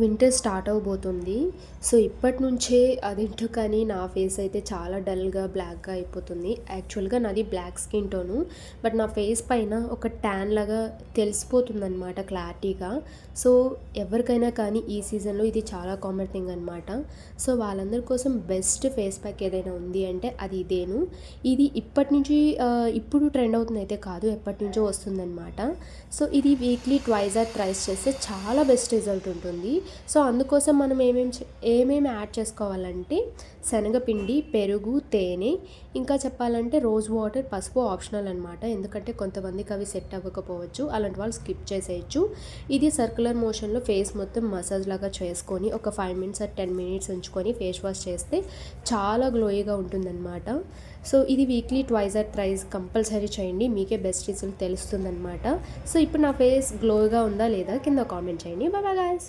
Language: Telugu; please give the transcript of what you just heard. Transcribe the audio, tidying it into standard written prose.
వింటర్ స్టార్ట్ అవ్వబోతుంది. సో, ఇప్పటి నుంచే అదేంటో కానీ నా ఫేస్ అయితే చాలా డల్‌గా, బ్లాక్‌గా అయిపోతుంది. యాక్చువల్‌గా నాది బ్లాక్ స్కిన్ టోను. బట్ నా ఫేస్ పైన ఒక ట్యాన్ లాగా తెలిసిపోతుందనమాట క్లారిటీగా. సో, ఎవరికైనా కానీ ఈ సీజన్‌లో ఇది చాలా కామన్ థింగ్ అనమాట. సో, వాళ్ళందరి కోసం బెస్ట్ ఫేస్ ప్యాక్ ఏదైనా ఉంది అంటే అది ఇదేను. ఇది ఇప్పటి నుంచి ఇప్పుడు ట్రెండ్ అవుతుందయితే కాదు. ఎప్పటినుంచో వస్తుందనమాట. సో, ఇది వీక్లీ ట్వైస్ ఆర్ థ్రైస్ చేస్తే చాలా బెస్ట్ రిజల్ట్ ఉంటుంది. సో, అందుకోసం మనం ఏమేమి యాడ్ చేసుకోవాలంటే శనగపిండి, పెరుగు, తేనె, ఇంకా చెప్పాలంటే రోజ్ వాటర్, పసుపు ఆప్షనల్ అనమాట. ఎందుకంటే కొంతమందికి అవి సెట్ అవ్వకపోవచ్చు. అలాంటి వాళ్ళు స్కిప్ చేసేయచ్చు. ఇది సర్క్యులర్ మోషన్‌లో ఫేస్ మొత్తం మసాజ్ లాగా చేసుకొని ఒక 5 మినిట్స్ ఆర్ 10 మినిట్స్ ఉంచుకొని ఫేస్ వాష్ చేస్తే చాలా గ్లోయిగా ఉంటుందన్నమాట. సో, ఇది weekly twice or thrice compulsory చేయండి. మీకే బెస్ట్ రిజల్ట్ తెలుస్తుందన్నమాట. సో, ఇప్పుడు నా ఫేస్ గ్లోగా ఉందా లేదా కింద కామెంట్ చేయండి. Bye bye guys.